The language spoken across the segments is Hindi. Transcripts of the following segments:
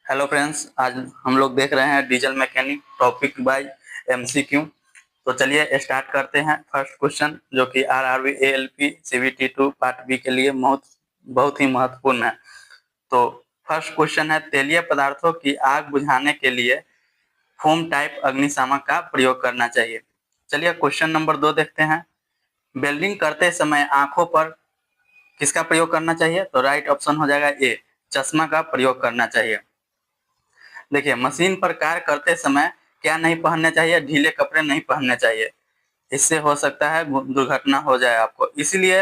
हेलो फ्रेंड्स, आज हम लोग देख रहे हैं diesel mechanic topic by MCQ. तो चलिए स्टार्ट करते हैं। फर्स्ट क्वेश्चन जो कि RRB ALP CVT 2 part B के लिए बहुत बहुत ही महत्वपूर्ण है। तो फर्स्ट क्वेश्चन है, तेलीय पदार्थों की आग बुझाने के लिए फोम टाइप अग्निशामक का प्रयोग करना चाहिए। चलिए क्वेश्चन नंबर 2 देखते हैं। वेल्डिंग करते समय आंखों पर किसका प्रयोग करना चाहिए? तो राइट ऑप्शन हो जाएगा ए, चश्मा का प्रयोग करना चाहिए। देखिए, मशीन पर कार्य करते समय क्या नहीं पहनने चाहिए? ढीले कपड़े नहीं पहनने चाहिए, इससे हो सकता है दुर्घटना हो जाए आपको। इसलिए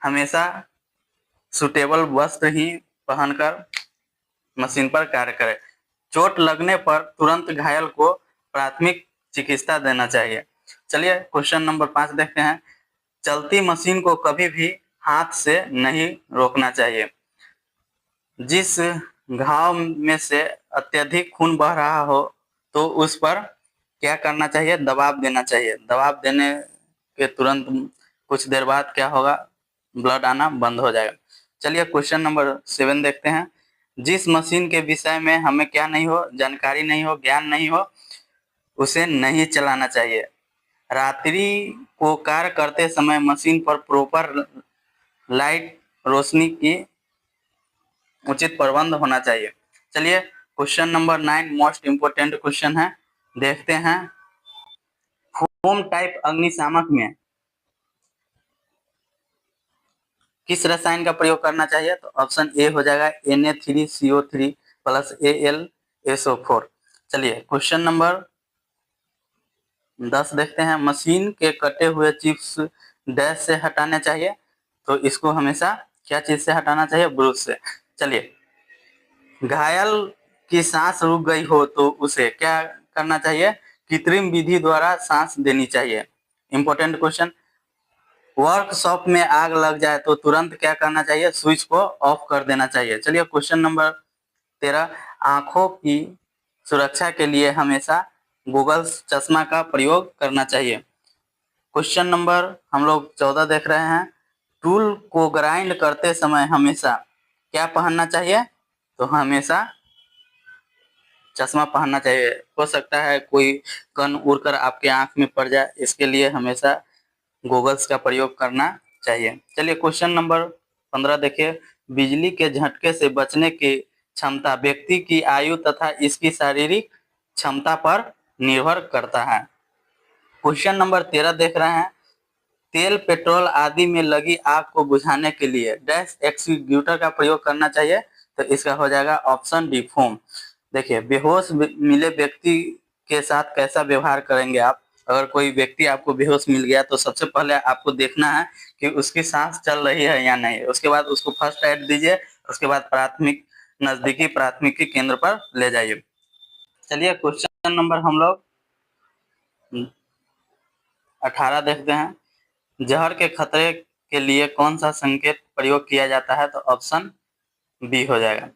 हमेशा सुटेबल वस्त्र ही पहनकर मशीन पर कार्य करें। चोट लगने पर तुरंत घायल को प्राथमिक चिकित्सा देना चाहिए। चलिए क्वेश्चन नंबर 5 देखते हैं। चलती मशीन को कभी भी हाथ से नहीं रोकना चाहिए। जिस घाव में से अत्यधिक खून बह रहा हो तो उस पर क्या करना चाहिए? दबाव देना चाहिए। दबाव देने के तुरंत कुछ देर बाद क्या होगा? ब्लड आना बंद हो जाएगा। चलिए क्वेश्चन नंबर 7 देखते हैं। जिस मशीन के विषय में हमें क्या नहीं हो, जानकारी नहीं हो, ज्ञान नहीं हो, उसे नहीं चलाना चाहिए। रात्रि को कार्य करते समय मशीन पर प्रॉपर लाइट रोशनी की उचित प्रबंध होना चाहिए। चलिए question number 9 most important question है, देखते हैं। फोम टाइप अग्निशामक में किस रसायन का प्रयोग करना चाहिए? तो ऑप्शन ए हो जाएगा Na3CO3 प्लस AlSO4। चलिए क्वेश्चन नंबर 10 देखते हैं। मशीन के कटे हुए चिप्स डैश से हटाने चाहिए, तो इसको हमेशा क्या चीज से हटाना चाहिए? ब्रूश से। चलिए, घायल की सांस रुक गई हो तो उसे क्या करना चाहिए? कृत्रिम विधि द्वारा सांस देनी चाहिए। Important question. वर्कशॉप में आग लग जाए तो तुरंत क्या करना चाहिए? स्विच को ऑफ कर देना चाहिए। चलिए क्वेश्चन नंबर 13। आंखों की सुरक्षा के लिए हमेशा गूगल्स चश्मा का प्रयोग करना चाहिए। क्वेश्चन नंबर हम लोग 14 देख रहे हैं। टूल को ग्राइंड करते समय हमेशा क्या पहनना चाहिए? तो हमेशा चश्मा पहनना चाहिए। हो सकता है कोई कण उड़कर आपके आंख में पड़ जाए, इसके लिए हमेशा गॉगल्स का प्रयोग करना चाहिए। चलिए क्वेश्चन नंबर 15 देखिए। बिजली के झटके से बचने की क्षमता व्यक्ति की आयु तथा इसकी शारीरिक क्षमता पर निर्भर करता है। क्वेश्चन नंबर 13 देख रहे हैं। तेल, पेट्रोल आदि में लगी आग को बुझाने के लिए डैश एक्सटिंग्विशर का प्रयोग करना चाहिए, तो इसका हो जाएगा ऑप्शन डी, फोम। देखिए, बेहोश मिले व्यक्ति के साथ कैसा व्यवहार करेंगे आप? अगर कोई व्यक्ति आपको बेहोश मिल गया तो सबसे पहले आपको देखना है कि उसकी सांस चल रही है या नहीं। उसके बाद उसको फर्स्ट एड दीजिए, उसके बाद नजदीकी प्राथमिकी केंद्र पर ले जाइए। चलिए क्वेश्चन नंबर हम लोग 18 देखते हैं। जहर के खतरे के लिए कौन सा संकेत प्रयोग किया जाता है? तो ऑप्शन बी हो जाएगा।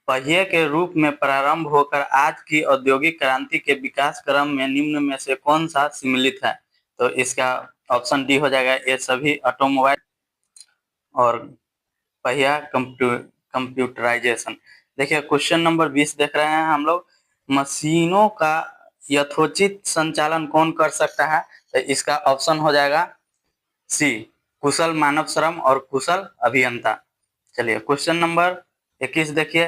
पहिए के रूप में प्रारंभ होकर आज की औद्योगिक क्रांति के विकास क्रम में निम्न में से कौन सा सम्मिलित है? तो इसका ऑप्शन डी हो जाएगा। ये सभी ऑटोमोबाइल और पहिया कंप्यूटराइजेशन। देखिए क्वेश्चन नंबर 20 देख रहे हैं हम लोग। मशीनों का यथोचित संचालन कौन कर सकता है? तो इसका ऑप्शन हो जाएगा सी, कुशल मानव श्रम और कुशल अभियंता। चलिए क्वेश्चन नंबर 21 देखिए।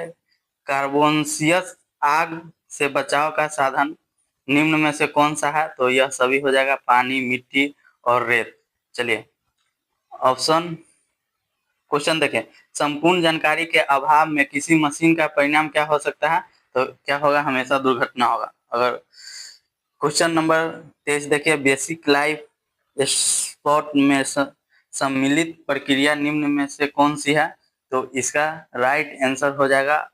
कार्बोनसियस आग से बचाव का साधन निम्न में से कौन सा है? तो यह सभी हो जाएगा, पानी, मिट्टी और रेत। चलिए ऑप्शन क्वेश्चन देखें। संपूर्ण जानकारी के अभाव में किसी मशीन का परिणाम क्या हो सकता है? तो क्या होगा? हमेशा दुर्घटना होगा। अगर क्वेश्चन नंबर 23 देखिए। बेसिक लाइफ स्पॉट में सम्मिलित प्रक्रिया निम्न में से कौन सी है? तो इसका राइट आंसर हो जाएगा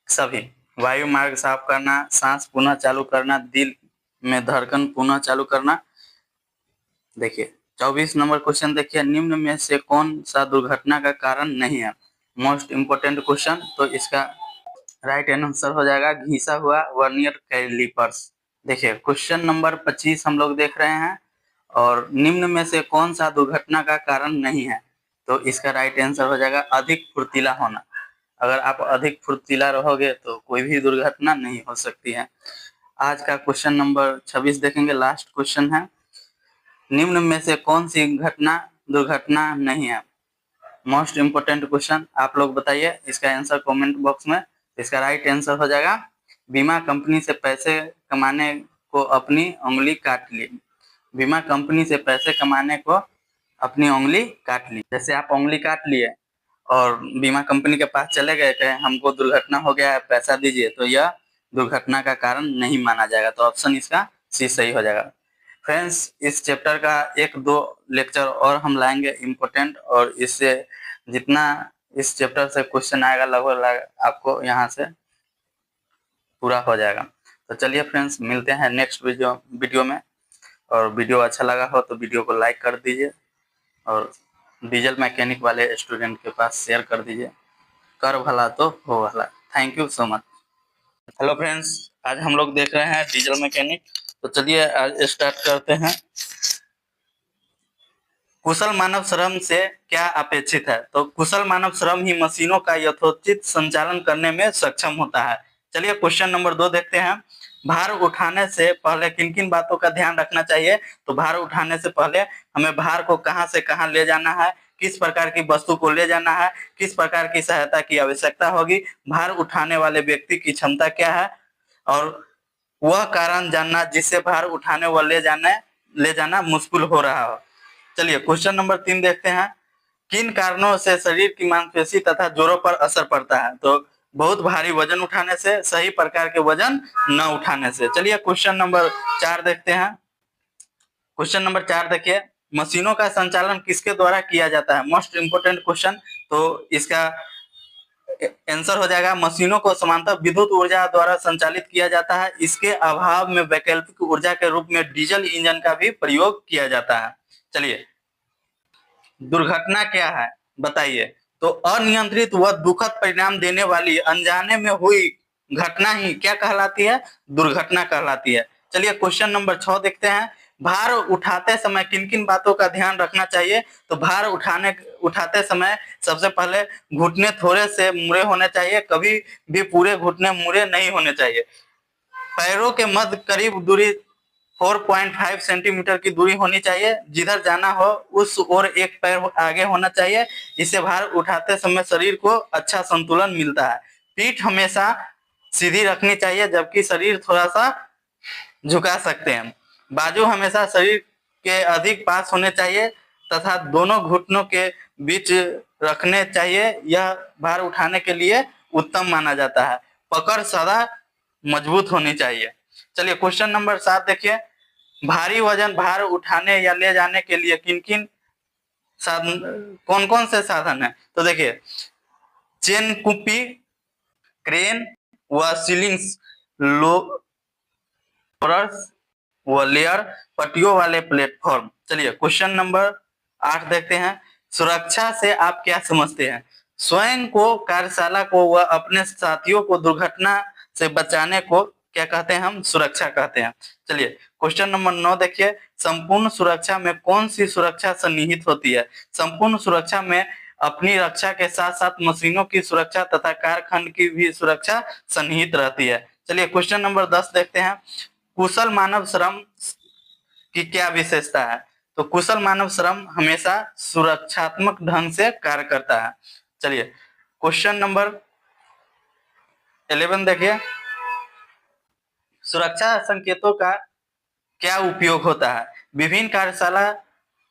सभी। वायु मार्ग साफ करना, सांस पुनः चालू करना, दिल में धड़कन पुनः चालू करना। देखिए 24 नंबर क्वेश्चन देखिए। निम्न में से कौन सा दुर्घटना का कारण नहीं है? Most important question. तो इसका राइट आंसर हो जाएगा घिसा हुआ वर्नियर कैलिपर्स। देखिए क्वेश्चन नंबर 25 हम लोग देख रहे हैं। और निम्न में से कौन सा दुर्घटना का कारण नहीं है? तो इसका राइट आंसर हो जाएगा अधिक फुर्तीला होना। अगर आप अधिक फुर्तीला रहोगे तो कोई भी दुर्घटना नहीं हो सकती है। आज का क्वेश्चन नंबर 26 देखेंगे, लास्ट क्वेश्चन है। निम्न में से कौन सी घटना दुर्घटना नहीं है? मोस्ट इम्पोर्टेंट क्वेश्चन, आप लोग बताइए इसका आंसर कमेंट बॉक्स में। इसका राइट आंसर हो जाएगा बीमा कंपनी से पैसे कमाने को अपनी उंगली काट ली। बीमा कंपनी से पैसे कमाने को अपनी उंगली काट ली। जैसे आप उंगली काट लिए और बीमा कंपनी के पास चले गए, कहे हमको दुर्घटना हो गया है, पैसा दीजिए, तो यह दुर्घटना का कारण नहीं माना जाएगा। तो ऑप्शन इसका सी सही हो जाएगा। फ्रेंड्स, इस चैप्टर का 1-2 लेक्चर और हम लाएंगे इम्पोर्टेंट, और इससे जितना इस चैप्टर से क्वेश्चन आएगा लगभग आपको यहाँ से पूरा हो जाएगा। तो चलिए फ्रेंड्स, मिलते हैं नेक्स्ट वीडियो में। और वीडियो अच्छा लगा हो तो वीडियो को लाइक कर दीजिए और डीजल मैकेनिक वाले स्टूडेंट के पास शेयर कर दीजिए। कर भला तो हो भला। Thank you so much. Hello friends, आज हम लोग देख रहे हैं डीजल मैकेनिक। तो चलिए आज स्टार्ट करते हैं। कुशल मानव श्रम से क्या अपेक्षित है? तो कुशल मानव श्रम ही मशीनों का यथोचित संचालन करने में सक्षम होता है। चलिए क्वेश्चन नंबर 2 देखते हैं। भार उठाने से पहले किन किन बातों का ध्यान रखना चाहिए? तो भार उठाने से पहले हमें भार को कहां से कहां ले जाना है, किस प्रकार की वस्तु को ले जाना है, किस प्रकार की सहायता की आवश्यकता होगी, भार उठाने वाले व्यक्ति की क्षमता क्या है, और वह कारण जानना जिससे भार उठाने व ले जाना मुश्किल हो रहा हो। चलिए क्वेश्चन नंबर 3 देखते हैं। किन कारणों से शरीर की मांसपेशी तथा जोड़ों पर असर पड़ता है? तो बहुत भारी वजन उठाने से, सही प्रकार के वजन न उठाने से। चलिए क्वेश्चन नंबर 4 देखते हैं। क्वेश्चन नंबर 4 देखिए, मशीनों का संचालन किसके द्वारा किया जाता है? Most important question. तो इसका आंसर हो जाएगा मशीनों को समांतर विद्युत ऊर्जा द्वारा संचालित किया जाता है। इसके अभाव में वैकल्पिक ऊर्जा के रूप में डीजल इंजन का भी प्रयोग किया जाता है। चलिए, दुर्घटना क्या है बताइए? तो अनियंत्रित व दुखद परिणाम देने वाली अनजाने में हुई घटना ही क्या कहलाती है? दुर्घटना कहलाती है। चलिए क्वेश्चन नंबर 6 देखते हैं। भार उठाते समय किन किन बातों का ध्यान रखना चाहिए? तो भार उठाते समय सबसे पहले घुटने थोड़े से मुड़े होने चाहिए, कभी भी पूरे घुटने मुड़े नहीं होने चाहिए। पैरों के मध्य करीब दूरी 4.5 सेंटीमीटर की दूरी होनी चाहिए। जिधर जाना हो उस ओर एक पैर आगे होना चाहिए। इससे भार उठाते समय शरीर को अच्छा संतुलन मिलता है। पीठ हमेशा सीधी रखनी चाहिए, जबकि शरीर थोड़ा सा झुका सकते हैं। बाजू हमेशा शरीर के अधिक पास होने चाहिए तथा दोनों घुटनों के बीच रखने चाहिए। यह भार उठाने के लिए उत्तम माना जाता है। पकड़ सदा मजबूत होनी चाहिए। चलिए क्वेश्चन नंबर 7 देखिए। भारी वजन भार उठाने या ले जाने के लिए किन किन साधन, कौन कौन से साधन है? तो देखिए, चेन कुपी, क्रेन व सीलिंग्स, लोरर्स व लेयर, पट्टियों वाले प्लेटफॉर्म। चलिए क्वेश्चन नंबर 8 देखते हैं। सुरक्षा से आप क्या समझते हैं? स्वयं को, कार्यशाला को व अपने साथियों को दुर्घटना से बचाने को क्या कहते हैं? हम सुरक्षा कहते हैं। चलिए क्वेश्चन नंबर 9 देखिए। संपूर्ण सुरक्षा में कौन सी सुरक्षा सन्निहित होती है? संपूर्ण सुरक्षा में अपनी रक्षा के साथ साथ मशीनों की सुरक्षा तथा कारखंड की भी सुरक्षा सन्निहित रहती है। चलिए क्वेश्चन नंबर 10 देखते हैं। कुशल मानव श्रम की क्या विशेषता है? तो कुशल मानव श्रम हमेशा सुरक्षात्मक ढंग से कार्य करता है। चलिए क्वेश्चन नंबर 11 देखिए। सुरक्षा संकेतों का क्या उपयोग होता है? विभिन्न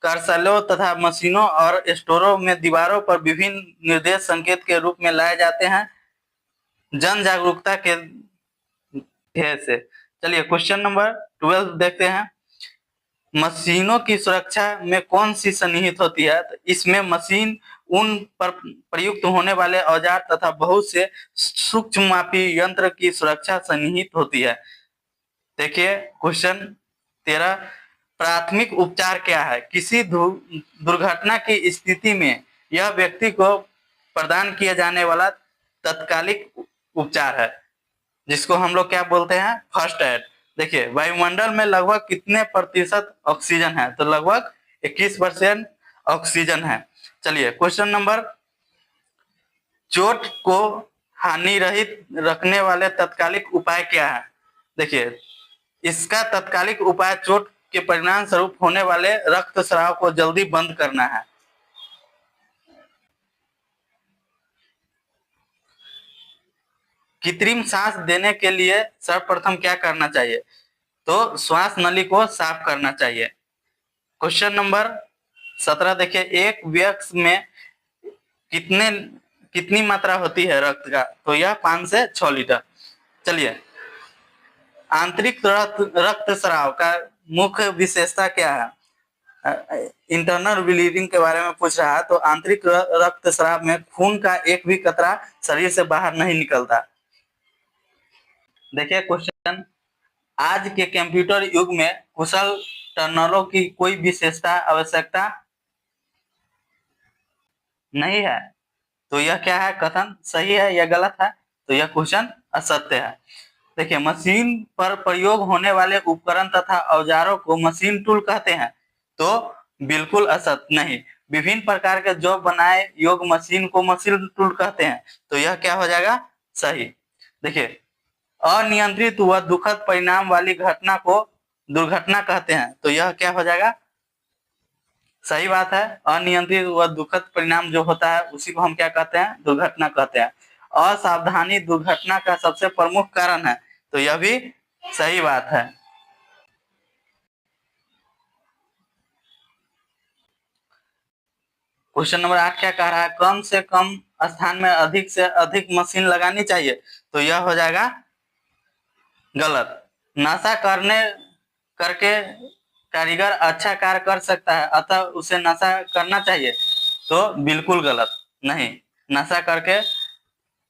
कार्यशालाओं तथा मशीनों और स्टोरों में दीवारों पर विभिन्न निर्देश संकेत के रूप में लाए जाते हैं, जन जागरूकता के ध्येय से। चलिए क्वेश्चन नंबर 12 देखते हैं। मशीनों की सुरक्षा में कौन सी सन्निहित होती है? तो इसमें मशीन, उन पर प्रयुक्त होने वाले औजार तथा बहुत से सूक्ष्म मापी यंत्र की सुरक्षा सन्निहित होती है। देखिए क्वेश्चन 13। प्राथमिक उपचार क्या है? किसी दुर्घटना की स्थिति में यह व्यक्ति को प्रदान किया जाने वाला तत्कालिक उपचार है, जिसको हम लोग क्या बोलते हैं? First aid. देखिए, वायुमंडल में लगभग कितने प्रतिशत ऑक्सीजन है? तो लगभग 21% ऑक्सीजन है। चलिए क्वेश्चन नंबर चोट को हानि रहित रखने वाले तात्कालिक उपाय क्या है? देखिए, इसका तात्कालिक उपाय चोट के परिणाम स्वरूप होने वाले रक्तस्राव को जल्दी बंद करना है। कृत्रिम सांस देने के लिए सर्वप्रथम क्या करना चाहिए? तो श्वास नली को साफ करना चाहिए। क्वेश्चन नंबर 17 देखिए, एक व्यक्ति में कितनी मात्रा होती है रक्त का? तो यह 5 से 6 लीटर। चलिए, आंतरिक रक्तस्राव का मुख्य विशेषता क्या है? इंटरनल ब्लीडिंग के बारे में पूछ रहा है। तो आंतरिक रक्तस्राव में खून का एक भी कतरा शरीर से बाहर नहीं निकलता। देखिए क्वेश्चन, आज के कंप्यूटर युग में कुशल टर्नरों की कोई विशेषता आवश्यकता नहीं है। तो यह क्या है? कथन सही है या गलत है? तो यह क्वेश्चन असत्य है। देखिए, मशीन पर प्रयोग होने वाले उपकरण तथा औजारों को मशीन टूल कहते हैं। तो बिल्कुल असत्य नहीं। विभिन्न प्रकार के जॉब बनाए योग मशीन को मशीन टूल कहते हैं। तो यह क्या हो जाएगा? सही। देखिए, अनियंत्रित व दुखद परिणाम वाली घटना को दुर्घटना कहते हैं। तो यह क्या हो जाएगा? सही बात है। अनियंत्रित व दुखद परिणाम जो होता है उसी को हम क्या कहते हैं? दुर्घटना कहते हैं। असावधानी दुर्घटना का सबसे प्रमुख कारण है। तो यह भी सही बात है। क्वेश्चन नंबर 8 क्या कह रहा है? कम से कम स्थान में अधिक से अधिक मशीन लगानी चाहिए। तो यह हो जाएगा गलत। नशा करके कारीगर अच्छा कार्य कर सकता है, अतः उसे नशा करना चाहिए। तो बिल्कुल गलत। नहीं, नशा करके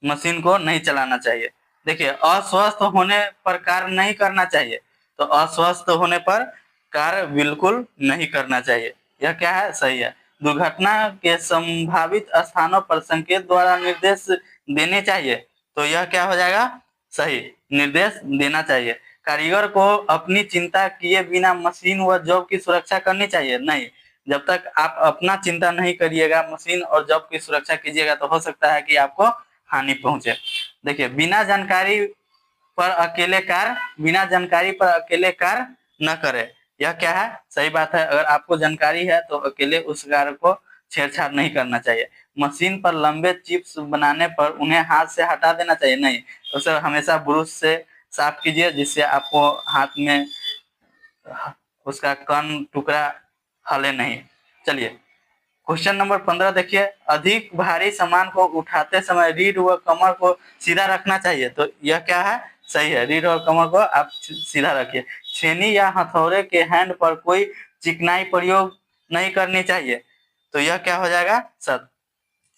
मशीन को नहीं चलाना चाहिए। देखिए, अस्वस्थ होने पर कार्य नहीं करना चाहिए। तो अस्वस्थ होने पर कार्य बिल्कुल नहीं करना चाहिए। यह क्या है? सही है। दुर्घटना के संभावित स्थानों पर संकेत द्वारा निर्देश देने चाहिए। तो यह क्या हो जाएगा? सही, निर्देश देना चाहिए। कारीगर को अपनी चिंता किए बिना मशीन व जॉब की सुरक्षा करनी चाहिए। नहीं, जब तक आप अपना चिंता नहीं करिएगा, मशीन और जॉब की सुरक्षा कीजिएगा, तो हो सकता है कि आपको हानि पहुंचे। देखिए, बिना जानकारी पर अकेले कार्य न करें। यह क्या है? सही बात है। अगर आपको जानकारी है तो अकेले उस कार्य को छेड़छाड़ नहीं करना चाहिए। मशीन पर लंबे चिप्स बनाने पर उन्हें हाथ से हटा देना चाहिए। नहीं, उसे हमेशा ब्रश से साफ कीजिए, जिससे आपको हाथ में उसका कण टुकड़ा हले नहीं। चलिए, क्वेश्चन नंबर 15 देखिए, अधिक भारी सामान को उठाते समय रीढ़ व कमर को सीधा रखना चाहिए। तो यह क्या है? सही है। रीढ़ और कमर को आप सीधा रखिए। छेनी या हथौड़े के हैंड पर कोई चिकनाई प्रयोग नहीं करनी चाहिए। तो यह क्या हो जाएगा? सत्य।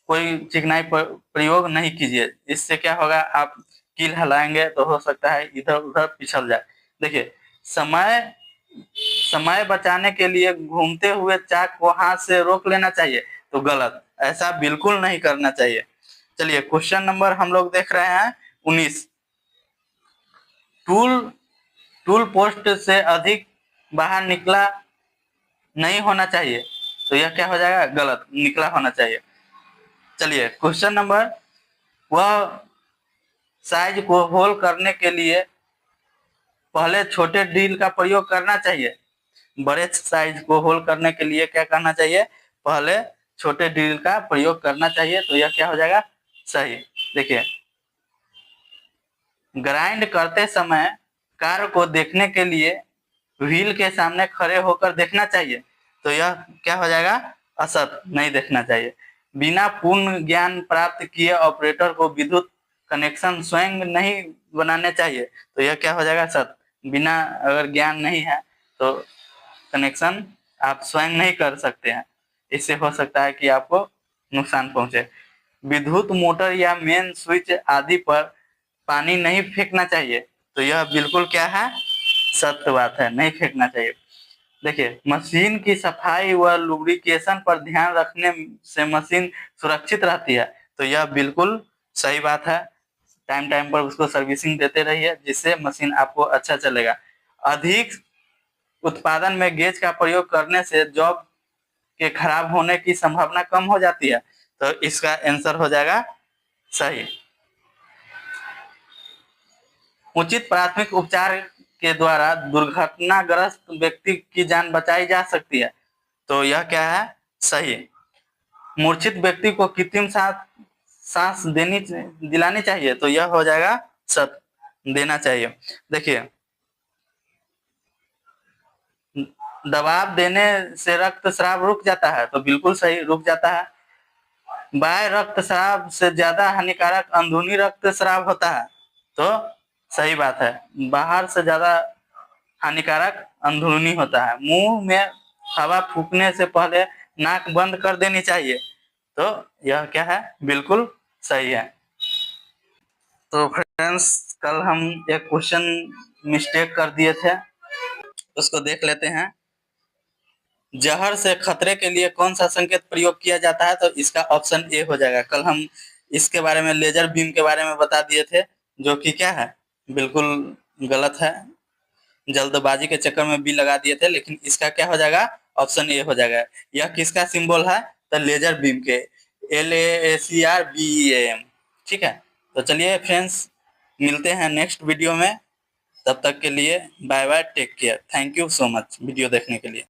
कोई चिकनाई प्रयोग नहीं कीजिए। इससे क्या होगा? आप कील हिलाएंगे तो हो सकता है इधर उधर पिछल जाए। देखिए, समय समय बचाने के लिए घूमते हुए चाक को हाथ से रोक लेना चाहिए। तो गलत, ऐसा बिल्कुल नहीं करना चाहिए। चलिए, क्वेश्चन नंबर हम लोग देख रहे हैं 19। टूल टूल पोस्ट से अधिक बाहर निकला नहीं होना चाहिए। तो यह क्या हो जाएगा? गलत, निकला होना चाहिए। चलिए, क्वेश्चन नंबर, वह साइज को होल करने के लिए पहले छोटे ड्रिल का प्रयोग करना चाहिए। बड़े साइज को होल करने के लिए क्या करना चाहिए? पहले छोटे ड्रिल का प्रयोग करना चाहिए। तो यह क्या हो जाएगा? सही। देखिए, ग्राइंड करते समय कार को देखने के लिए व्हील के सामने खड़े होकर देखना चाहिए। तो यह क्या हो जाएगा? असत, नहीं देखना चाहिए। बिना पूर्ण ज्ञान प्राप्त किए ऑपरेटर को विद्युत कनेक्शन स्वयं नहीं बनाने चाहिए। तो यह क्या हो जाएगा? सत। बिना अगर ज्ञान नहीं है तो कनेक्शन आप स्वयं नहीं कर सकते हैं। इससे हो सकता है कि आपको नुकसान पहुंचे। विद्युत मोटर या मेन स्विच आदि पर पानी नहीं फेंकना चाहिए। तो यह बिल्कुल क्या है? सत्य बात है, नहीं फेंकना चाहिए। देखिए, मशीन की सफाई व लुब्रिकेशन पर ध्यान रखने से मशीन सुरक्षित रहती है। तो यह बिल्कुल सही बात है। टाइम टाइम पर उसको सर्विसिंग देते रहिए, जिससे मशीन आपको अच्छा चलेगा। अधिक उत्पादन में गेज का प्रयोग करने से जॉब के खराब होने की संभावना कम हो जाती है। तो इसका आंसर हो जाएगा सही। उचित प्राथमिक उपचार के द्वारा दुर्घटनाग्रस्त व्यक्ति की जान बचाई जा सकती है, तो यह क्या है? सही। मूर्छित व्यक्ति को कृत्रिम सांस दिलानी चाहिए, तो यह हो जाएगा सत्य, देना चाहिए। देखिए, दबाव देने से रक्तस्राव रुक जाता है, तो बिल्कुल सही, रुक जाता है। बाह्य रक्तस्राव से ज्यादा हानिकारक अंदरूनी रक्तस्राव होता है, तो सही बात है, बाहर से ज्यादा हानिकारक अंदरूनी होता है। मुंह में हवा फूकने से पहले नाक बंद कर देनी चाहिए, तो यह क्या है? बिल्कुल सही है। तो फ्रेंड्स, कल हम एक क्वेश्चन मिस्टेक कर दिए थे, उसको देख लेते हैं। जहर से खतरे के लिए कौन सा संकेत प्रयोग किया जाता है? तो इसका ऑप्शन ए हो जाएगा। कल हम इसके बारे में, लेजर बीम के बारे में बता दिए थे, जो कि क्या है? बिल्कुल गलत है, जल्दबाजी के चक्कर में बी लगा दिए थे, लेकिन इसका क्या हो जाएगा? ऑप्शन ए हो जाएगा। यह किसका सिंबल है? तो लेजर बीम के, LACRBEAM। ठीक है, तो चलिए फ्रेंड्स, मिलते हैं नेक्स्ट वीडियो में। तब तक के लिए bye bye, take care, thank you so much video देखने के लिए।